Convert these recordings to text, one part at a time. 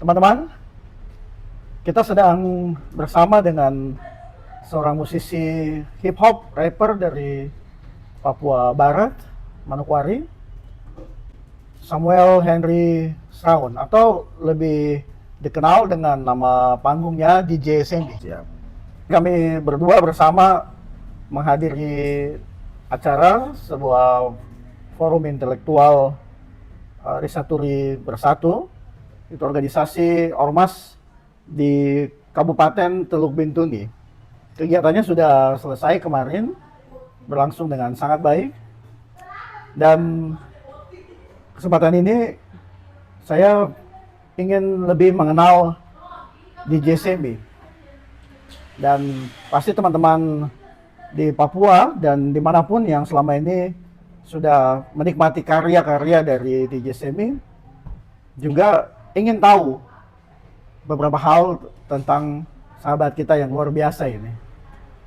Teman-teman, kita sedang bersama dengan seorang musisi hip hop rapper dari Papua Barat, Manokwari, Samuel Henry Sraun, atau lebih dikenal dengan nama panggungnya DJ Sandy. Siap. Kami berdua bersama menghadiri acara sebuah forum intelektual Risaturi Bersatu. Itu organisasi ormas di Kabupaten Teluk Bintuni. Kegiatannya sudah selesai kemarin, berlangsung dengan sangat baik. Dan kesempatan ini saya ingin lebih mengenal DJ Sembi. Dan pasti teman-teman di Papua dan dimanapun yang selama ini sudah menikmati karya-karya dari DJ Sembi juga ingin tahu beberapa hal tentang sahabat kita yang luar biasa ini.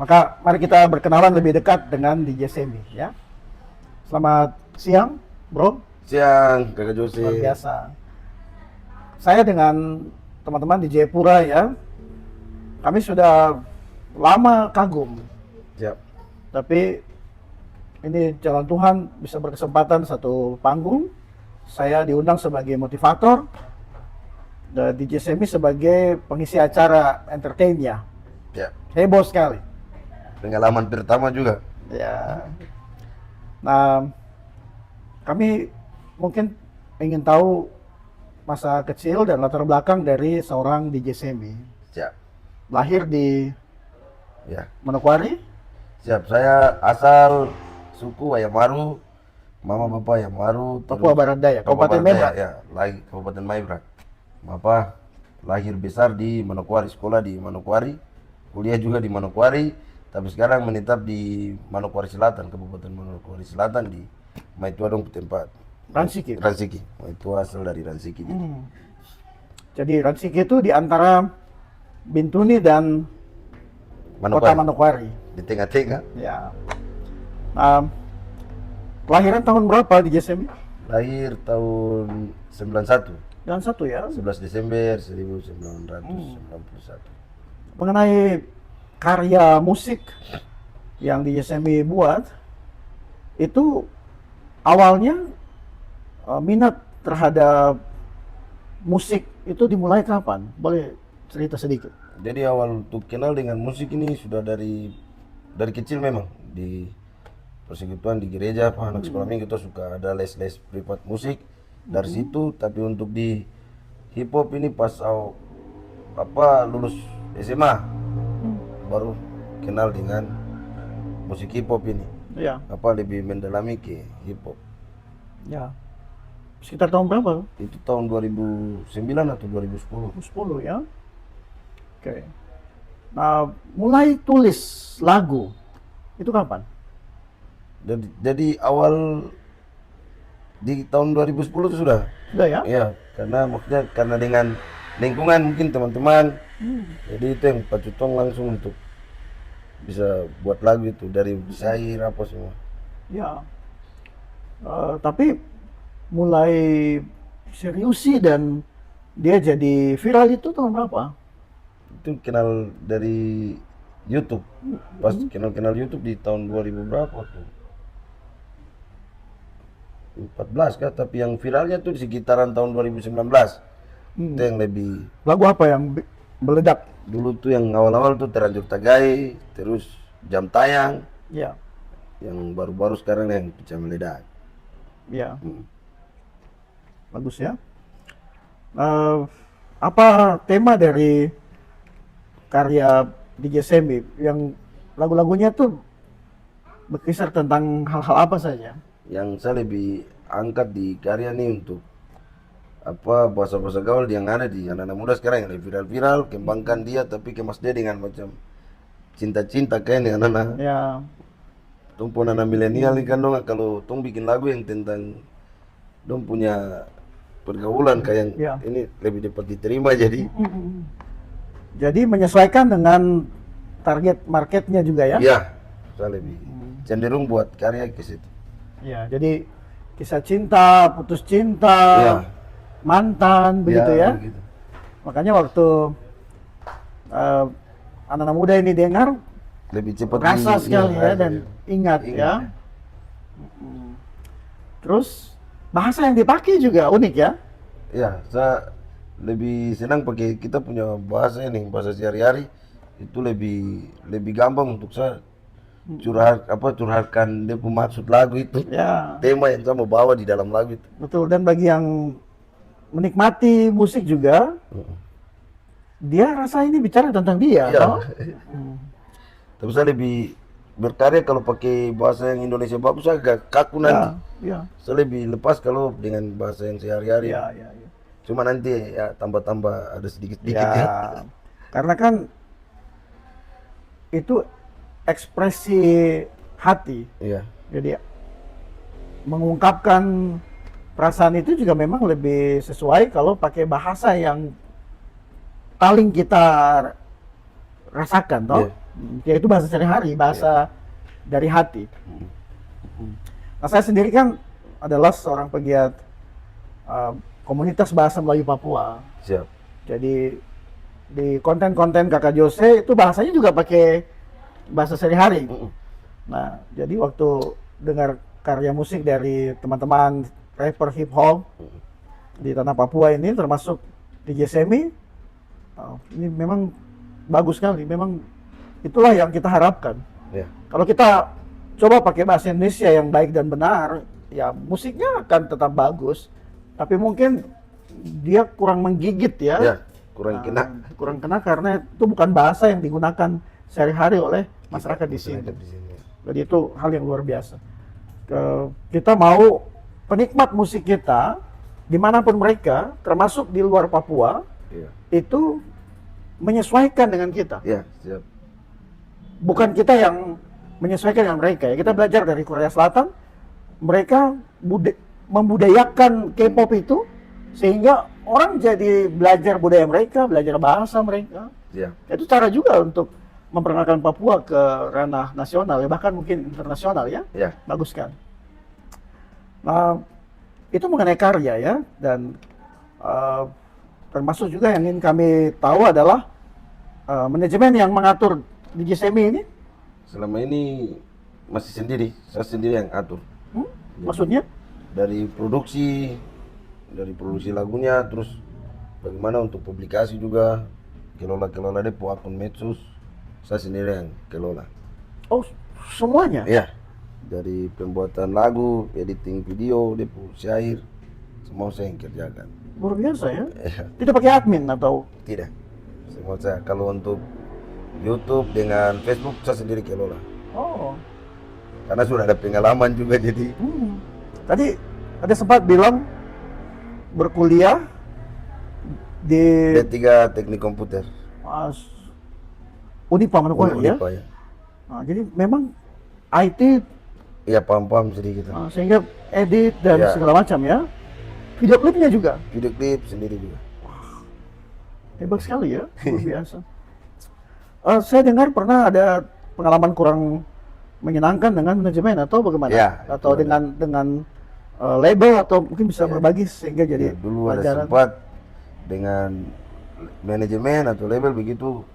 Maka mari kita berkenalan lebih dekat dengan DJ Sembi, ya. Selamat siang, bro. Siang, Kakak Jose. Luar biasa. Saya dengan teman-teman di Jayapura, ya. Kami sudah lama kagum. Siap. Tapi ini jalan Tuhan bisa berkesempatan satu panggung. Saya diundang sebagai motivator. Dan DJ Sembi sebagai pengisi acara entertainnya. Ya. Heboh sekali. Pengalaman pertama juga. Ya. Nah, kami mungkin ingin tahu masa kecil dan latar belakang dari seorang DJ Sembi. Siap. Lahir di Ya. Manokwari. Siap. Saya asal suku Ayamaru, mama bapak Ayamaru. Papua Barat Daya, Kabupaten Mebrak. Ya, lagi Kabupaten Mebrak. Bapak lahir besar di Manokwari, sekolah di Manokwari, kuliah juga di Manokwari, tapi sekarang menetap di Manokwari Selatan, Kabupaten Manokwari Selatan di Maitua dong tempat. Ransiki. Ransiki. Maitua asal dari Ransiki. Jadi Ransiki itu di antara Bintuni dan Kota Manokwari. Di tengah-tengah. Ya. Nah, kelahiran tahun berapa DJ Sembi? Lahir tahun 91. Yang satu, ya. 11 Desember 1991. Mengenai karya musik yang DJ Sembi buat, itu awalnya minat terhadap musik itu dimulai kapan? Boleh cerita sedikit? Jadi awal untuk kenal dengan musik ini sudah dari kecil memang di persekutuan di gereja anak sekolah minggu kita suka ada les privat musik dari situ. Tapi untuk di hip hop ini pas lulus SMA baru kenal dengan musik hip hop ini. Ya. Lebih mendalami ke hip hop. Ya. Sekitar tahun berapa? Itu tahun 2009 atau 2010. 10, ya. Oke. Nah, mulai tulis lagu itu kapan? Jadi awal di tahun 2010 itu sudah. Sudah, ya? Iya, karena maksudnya karena dengan lingkungan mungkin teman-teman. Jadi itu yang pacu tong langsung untuk bisa buat lagu itu dari syair apa semua. Ya. Tapi mulai seriusi dan dia jadi viral itu tahun berapa? Itu kenal dari YouTube. Pas kenal YouTube di tahun 2000 berapa tuh? 14 kah? Tapi yang viralnya tuh di sekitaran tahun 2019. Itu yang lebih. Lagu apa yang meledak? Dulu tuh yang awal-awal tuh Terlanjur Tagai, terus Jam Tayang. Ya. Yang baru-baru sekarang yang pecah meledak. Ya. Bagus, ya. Apa tema dari karya DJ Sembi yang lagu-lagunya tuh berkisar tentang hal-hal apa saja? Yang saya lebih angkat di karya nih untuk bahasa-bahasa gaul yang ada di anak-anak muda sekarang yang viral-viral, kembangkan dia tapi kemas dia dengan macam cinta-cinta kayak dengan anak. Ya. Tung anak milenial ini kan dong, kalau tung bikin lagu yang tentang dong punya pergaulan kayak Ya. ini lebih dapat diterima jadi. Jadi menyesuaikan dengan target marketnya juga, ya? Iya, saya lebih cenderung buat karya ke situ. Ya, jadi kisah cinta, putus cinta, Iya. mantan, begitu, ya? Begitu. Makanya waktu anak-anak muda ini dengar, lebih cepat rasa sekali ya, rasa, dan ingat Ingat, ya. Terus bahasa yang dipakai juga unik ya. Ya, saya lebih senang pakai kita punya bahasa ini, bahasa sehari-hari itu lebih gampang untuk saya curhatkan dia punya maksud lagu itu, Ya, tema yang saya mau bawa di dalam lagu itu. betul. Dan bagi yang menikmati musik juga, dia rasa ini bicara tentang dia, Iya. toh? Tapi saya lebih berkarya kalau pakai bahasa yang Indonesia bagus, saya agak kaku nanti. Ya, Saya lebih lepas kalau dengan bahasa yang sehari-hari. ya, ya, ya. Cuma nanti ya tambah-tambah ada sedikit-sedikit Ya, ya. karena kan itu ekspresi hati. Iya. Jadi mengungkapkan perasaan itu juga memang lebih sesuai kalau pakai bahasa yang paling kita rasakan, toh? Yaitu bahasa sehari-hari, bahasa dari hati. Nah, saya sendiri kan adalah seorang pegiat komunitas bahasa Melayu Papua. Siap. Jadi di konten-konten Kakak Jose itu bahasanya juga pakai bahasa sehari-hari. Nah, jadi waktu dengar karya musik dari teman-teman rapper hip hop di tanah Papua ini, termasuk DJ Semi, ini memang bagus sekali. Memang itulah yang kita harapkan. Ya. Kalau kita coba pakai bahasa Indonesia yang baik dan benar, ya musiknya akan tetap bagus. Tapi mungkin dia kurang menggigit ya. Ya, kurang kena. Kurang kena karena itu bukan bahasa yang digunakan sehari-hari oleh masyarakat di sini. Masyarakat di sini. Jadi itu hal yang luar biasa. Kita mau penikmat musik kita, dimanapun mereka, termasuk di luar Papua, Iya. itu menyesuaikan dengan kita. Ya, siap. Bukan kita yang menyesuaikan dengan mereka ya. Kita belajar dari Korea Selatan, mereka membudayakan K-pop itu sehingga orang jadi belajar budaya mereka, belajar bahasa mereka. Ya. Itu cara juga untuk memperkenalkan Papua ke ranah nasional ya, bahkan mungkin internasional ya. Ya. Bagus kan. Nah, itu mengenai karya ya, dan termasuk juga yang ingin kami tahu adalah manajemen yang mengatur DJ Semi ini. Selama ini masih sendiri, saya sendiri yang atur. Maksudnya? Dari produksi lagunya, terus bagaimana untuk publikasi juga, kelola depo akun medsos, saya sendiri yang kelola. Oh, semuanya? Iya, dari pembuatan lagu, editing video, depo syair, semua saya yang kerjakan. Luar biasa ya? Iya. Tidak pakai admin atau? Tidak, semua saya. Kalau untuk YouTube dengan Facebook saya sendiri kelola. Oh. Karena sudah ada pengalaman juga jadi. Tadi ada sempat bilang berkuliah di D3 Teknik Komputer. Unipa Manokwari ya? Unipa, ya. Nah, jadi memang IT Iya, paham-paham sedikit. sehingga edit dan Ya. segala macam ya. Video klipnya juga Video klip sendiri juga. hebat sekali ya, luar biasa. Saya dengar pernah ada pengalaman kurang menyenangkan dengan manajemen atau bagaimana? Ya, Atau itu ada. dengan label, atau mungkin bisa berbagi sehingga jadi Ya, dulu ada pelajaran. sempat dengan manajemen atau label begitu.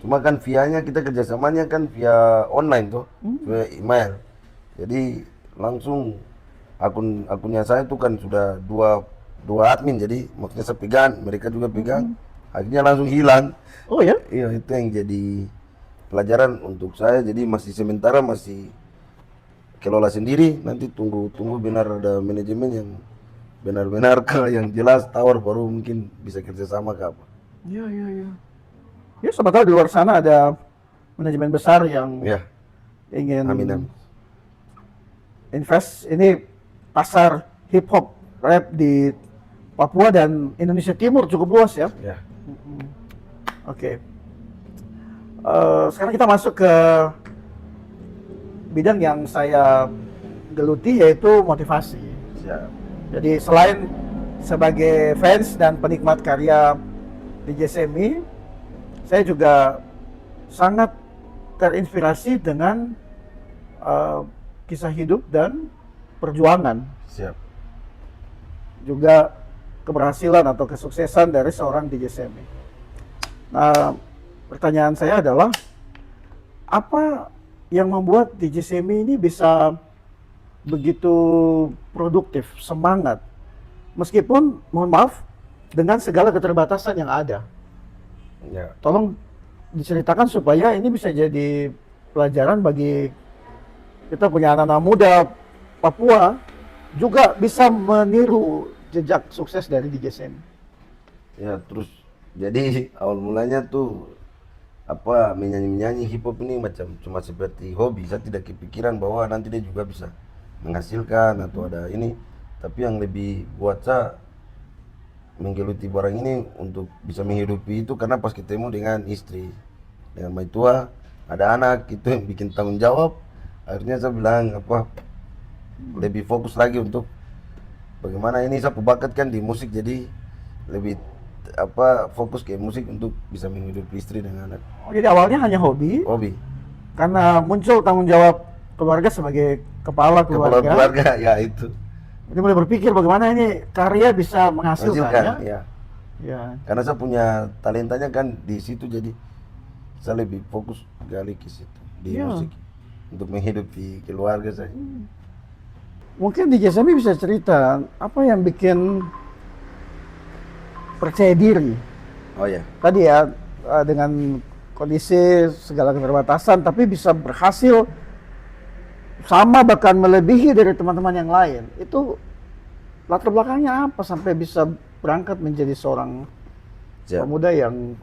Cuma kan via-nya kita kerjasamanya kan via online tuh, via email. Jadi langsung akunnya saya itu kan sudah dua admin, jadi maksudnya saya pegang, mereka juga pegang, akhirnya langsung hilang. Oh ya? Iya, itu yang jadi pelajaran untuk saya. Jadi sementara masih kelola sendiri, nanti tunggu benar ada manajemen yang benar-benar yang jelas tawar, baru mungkin bisa kerjasama ke apa. Iya, iya, iya. Ya, siapa tahu di luar sana ada manajemen besar yang Ya, ingin amin. invest. Ini pasar hip hop rap di Papua dan Indonesia Timur cukup luas ya. Ya. Oke. Sekarang kita masuk ke bidang yang saya geluti, yaitu motivasi. Siap. Jadi selain sebagai fans dan penikmat karya DJ Semi, saya juga sangat terinspirasi dengan kisah hidup dan perjuangan. Siap. Juga keberhasilan atau kesuksesan dari seorang DJ Semi. Nah, pertanyaan saya adalah apa yang membuat DJ Semi ini bisa begitu produktif, semangat, meskipun mohon maaf dengan segala keterbatasan yang ada. Ya. Tolong diceritakan supaya ini bisa jadi pelajaran bagi kita punya anak-anak muda Papua juga bisa meniru jejak sukses dari DJ Semi. Ya, terus jadi awal mulanya tuh apa menyanyi hip hop ini macam cuma seperti hobi. Saya tidak kepikiran bahwa nanti dia juga bisa menghasilkan atau ada ini. Tapi yang lebih buat saya menggeluti barang ini untuk bisa menghidupi itu karena pas ketemu dengan istri, dengan maitua, ada anak, itu yang bikin tanggung jawab. Akhirnya saya bilang apa lebih fokus lagi untuk bagaimana ini saya bakat kan di musik, jadi lebih apa fokus ke musik untuk bisa menghidupi istri dengan anak. Oh, jadi awalnya hanya hobi, Hobi. karena muncul tanggung jawab keluarga sebagai kepala Kepala keluarga. keluarga ya itu. Jadi mulai berpikir bagaimana ini karya bisa menghasilkan ya. Ya. Ya. Karena saya punya talentanya kan di situ, jadi saya lebih fokus gali ke situ di Iya. musik untuk menghidupi keluarga saya. Mungkin DJ Semi bisa cerita apa yang bikin percaya diri. Oh ya. Tadi ya dengan kondisi segala keterbatasan tapi bisa berhasil sama bahkan melebihi dari teman-teman yang lain. Itu latar belakangnya apa sampai bisa berangkat menjadi seorang Siap. pemuda yang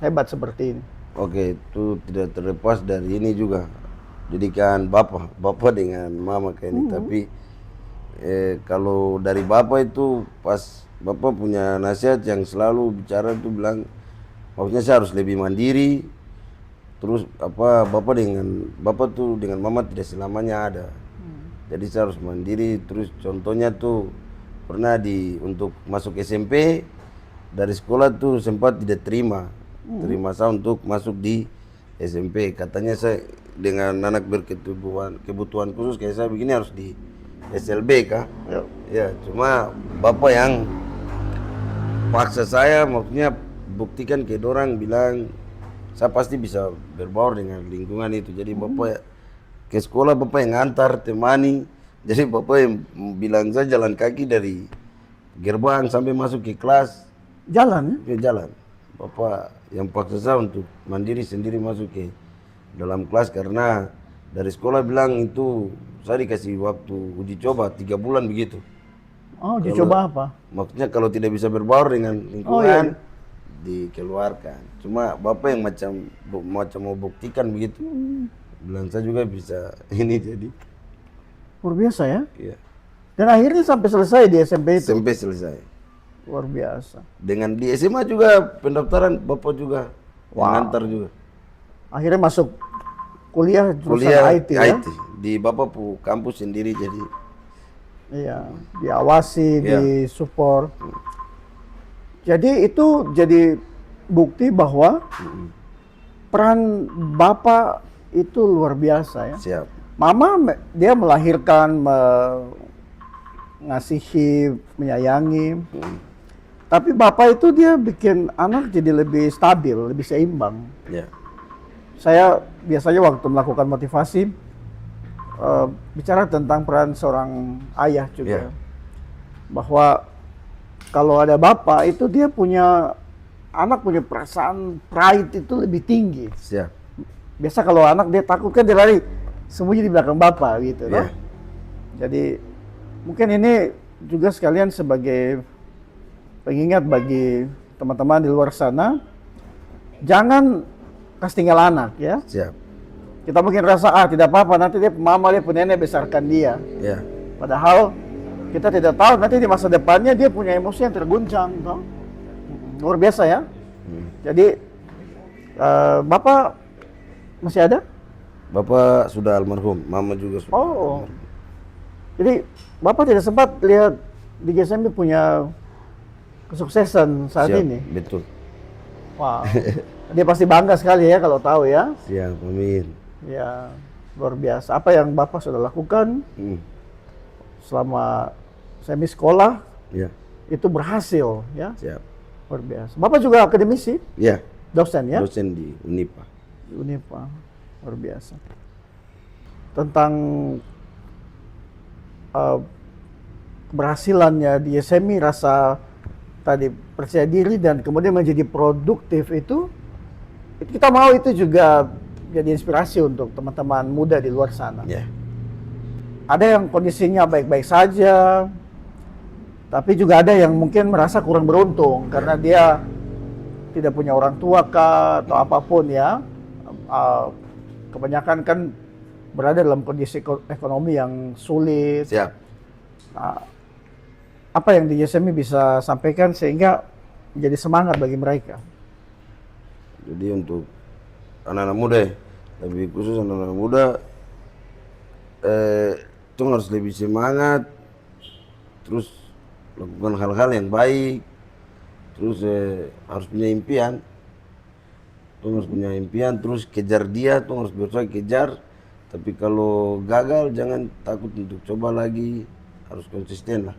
hebat seperti ini? Oke, itu tidak terlepas dari ini juga. Didikan bapak dengan mama kayak ini. Tapi kalau dari bapak itu pas bapak punya nasihat yang selalu bicara itu bilang, maksudnya saya harus lebih mandiri. Terus apa bapak tuh dengan mama tidak selamanya ada. Jadi saya harus mandiri. Terus contohnya tuh pernah untuk masuk SMP dari sekolah tuh sempat tidak terima saya untuk masuk di SMP. Katanya saya dengan anak berkebutuhan khusus kayak saya begini harus di SLB kah? Ya. Ya, cuma bapak yang paksa saya, maksudnya buktikan ke dorang, bilang saya pasti bisa berbaur dengan lingkungan itu. Jadi bapak ke sekolah bapak yang ngantar, temani. Jadi bapak yang bilang saya jalan kaki dari gerbang sampai masuk ke kelas. Jalan ya? Ke jalan. Bapak yang paksa saya untuk mandiri sendiri masuk ke dalam kelas karena dari sekolah bilang itu saya dikasih waktu uji coba 3 bulan begitu. Oh, dicoba apa? Maksudnya kalau tidak bisa berbaur dengan lingkungan dikeluarkan. Cuma bapak yang macam mau buktikan begitu. Bilang saya juga bisa ini jadi. Luar biasa ya? Iya. Dan akhirnya sampai selesai di SMP itu. SMP selesai. Luar biasa. Dengan di SMA juga pendaftaran bapak juga ngantar juga. Akhirnya masuk kuliah jurusan Kuliah IT ya? IT di bapak kampus sendiri jadi. Iya, diawasi, Iya. disupport. Jadi itu jadi bukti bahwa peran bapak itu luar biasa ya. Siap. Mama dia melahirkan, mengasihi, menyayangi. Tapi bapak itu dia bikin anak jadi lebih stabil, lebih seimbang. Ya. Saya biasanya waktu melakukan motivasi bicara tentang peran seorang ayah juga. Iya. Bahwa kalau ada bapak itu dia punya anak punya perasaan pride itu lebih tinggi. Siap. Biasa kalau anak dia takut kan dia lari sembunyi di belakang bapak gitu Iya. loh. Jadi mungkin ini juga sekalian sebagai pengingat bagi teman-teman di luar sana, jangan kasih tinggal anak ya. Siap. Kita mungkin rasa tidak apa-apa nanti dia mama dia punya nenek besarkan dia. Ya. Padahal kita tidak tahu nanti di masa depannya dia punya emosi yang terguncang, toh. Luar biasa ya. Jadi bapak masih ada? Bapak sudah almarhum, mama juga sudah. Oh. Jadi bapak tidak sempat lihat di GSMB punya kesuksesan saat Siap, ini. betul. Wow. Dia pasti bangga sekali ya kalau tahu ya. Siap, amin. Ya, luar biasa. Apa yang bapak sudah lakukan selama semi sekolah Ya. itu berhasil ya, Siap. luar biasa. Bapak juga akademisi, Ya, dosen ya, dosen di Unipa. di Unipa, luar biasa. Tentang uh, keberhasilannya di SMI, rasa tadi percaya diri dan kemudian menjadi produktif itu kita mau itu juga jadi inspirasi untuk teman-teman muda di luar sana. Ya, Ada yang kondisinya baik-baik saja, tapi juga ada yang mungkin merasa kurang beruntung karena dia tidak punya orang tua kah atau apapun ya. Kebanyakan kan berada dalam kondisi ekonomi yang sulit. siap. Nah, apa yang di SMI bisa sampaikan sehingga menjadi semangat bagi mereka? Jadi untuk anak-anak muda, ya, lebih khusus anak-anak muda, itu harus lebih semangat, terus lakukan hal-hal yang baik, terus harus punya impian, tuh harus punya impian, terus kejar dia, tuh harus berusaha kejar. Tapi kalau gagal jangan takut untuk coba lagi, harus konsisten lah.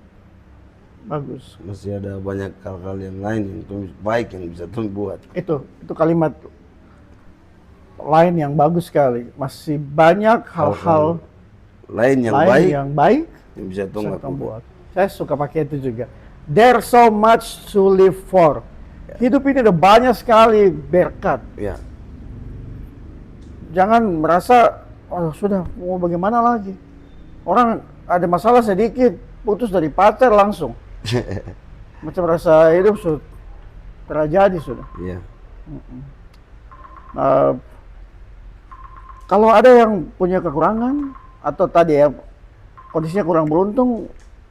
Bagus. Masih ada banyak hal-hal yang lain yang baik yang bisa tuh buat. Itu kalimat lain yang bagus sekali. Masih banyak hal-hal lain yang lain baik yang baik yang bisa tuh bisa lakukan. kamu buat. Saya suka pakai itu juga. There's so much to live for. Hidup ini ada banyak sekali berkat. Ya, Jangan merasa, oh sudah mau bagaimana lagi. Orang ada masalah sedikit, putus dari pacar langsung. Macam rasa hidup sudah terjadi sudah. iya. Nah, kalau ada yang punya kekurangan atau tadi ya kondisinya kurang beruntung,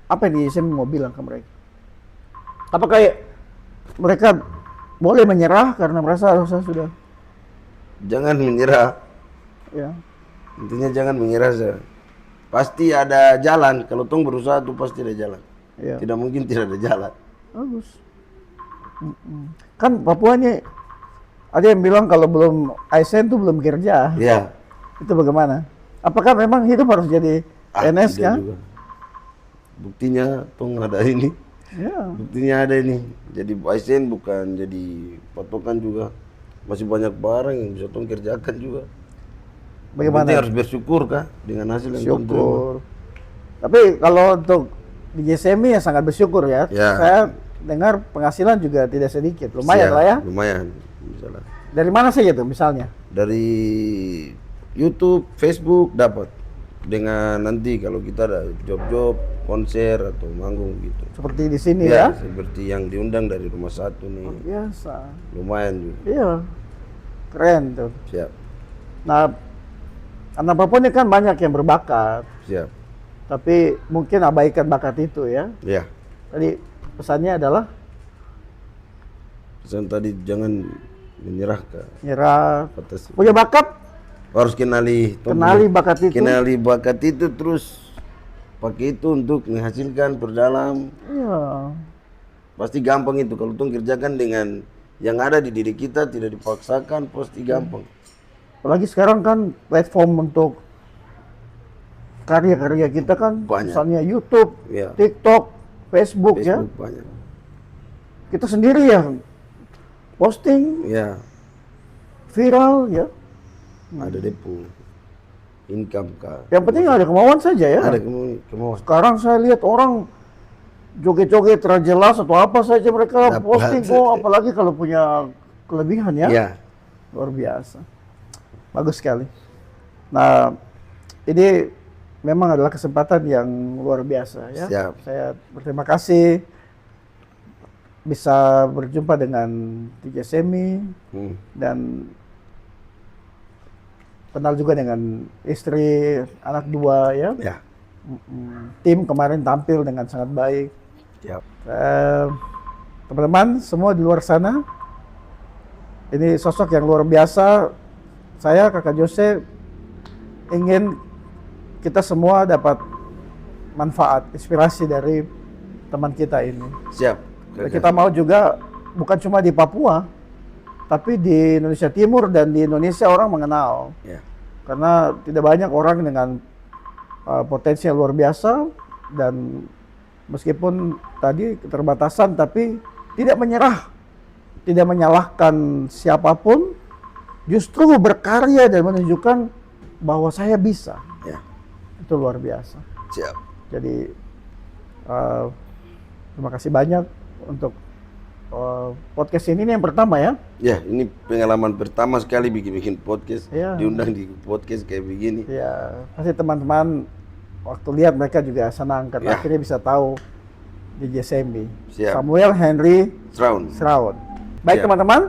apa yang di SMI mau bilang ke mereka? Apakah mereka boleh menyerah karena merasa saya sudah Jangan menyerah. ya Intinya jangan menyerah. Pasti ada jalan. Kalau tong berusaha tuh pasti ada jalan. ya Tidak mungkin tidak ada jalan. bagus. Kan Papua ini ada yang bilang kalau belum ASN tuh belum kerja. Iya. Itu bagaimana? Apakah memang hidup harus jadi PNS tidak kan? juga. Buktinya tong ada ini. Ya. Buktinya ada ini. Jadi ASN bukan jadi patokan juga. Masih banyak barang yang bisa tong kerjakan juga. Bagaimana? Berarti harus bersyukur kah dengan hasil yang tong terima. Syukur. Tapi kalau untuk di GSMI ya sangat bersyukur ya. Ya. Saya dengar penghasilan juga tidak sedikit. Lumayan Siap, lah ya. Lumayan. Misalnya. Dari mana saja tuh misalnya? Dari YouTube, Facebook dapat. Dengan nanti kalau kita ada job-job, konser atau manggung gitu. Seperti di sini Ya, ya. seperti yang diundang dari rumah satu nih. Biasa. Lumayan juga. Iya. Keren tuh. Siap. Nah, anak Papua ini kan banyak yang berbakat. Siap. Tapi mungkin abaikan bakat itu ya. Ya. Tadi pesannya adalah Pesan tadi jangan menyerah ke nyerah. atas. Punya bakat, Harus kenali. kenali bakat itu. Kenali bakat itu terus pakai itu untuk menghasilkan perdalam. Iya. Pasti gampang itu kalau tong kerjakan dengan yang ada di diri kita, tidak dipaksakan, pasti gampang. Apalagi sekarang kan platform untuk karya-karya kita kan Banyak. misalnya YouTube, Ya. TikTok, Facebook, ya. Facebook banyak. Kita sendiri ya posting Ya, viral ya. ada depo income kah? Yang penting ada kemauan saja ya. Ada kemauan. Sekarang saya lihat orang joget-joget terjelas atau apa saja mereka Dapat. posting kok, apalagi kalau punya kelebihan ya. Ya, Luar biasa. Bagus sekali. Nah, ini memang adalah kesempatan yang luar biasa ya. Siap. Saya berterima kasih bisa berjumpa dengan DJ Semi dan kenal juga dengan istri, anak dua ya. ya, Tim kemarin tampil dengan sangat baik. siap. Teman-teman semua di luar sana, ini sosok yang luar biasa. Saya, Kakak Jose, ingin kita semua dapat manfaat, inspirasi dari teman kita ini. Siap. Dan kita mau juga bukan cuma di Papua, tapi di Indonesia Timur dan di Indonesia orang mengenal. Ya, Karena tidak banyak orang dengan potensi yang luar biasa dan meskipun tadi keterbatasan, tapi tidak menyerah, tidak menyalahkan siapapun, justru berkarya dan menunjukkan bahwa saya bisa. Ya. Itu luar biasa. Siap. Jadi terima kasih banyak untuk podcast ini yang pertama ya. Ya, ini pengalaman pertama sekali bikin podcast, Ya. diundang di podcast kayak begini. Ya, pasti teman-teman waktu lihat mereka juga senang karena Ya. akhirnya bisa tahu DJ Sembi. Siap. Samuel Henry Sraun. Sraun. Baik Siap. teman-teman,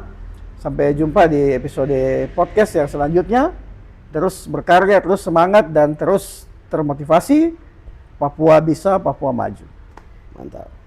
sampai jumpa di episode podcast yang selanjutnya. Terus berkarya, terus semangat, dan terus termotivasi. Papua bisa, Papua maju. Mantap.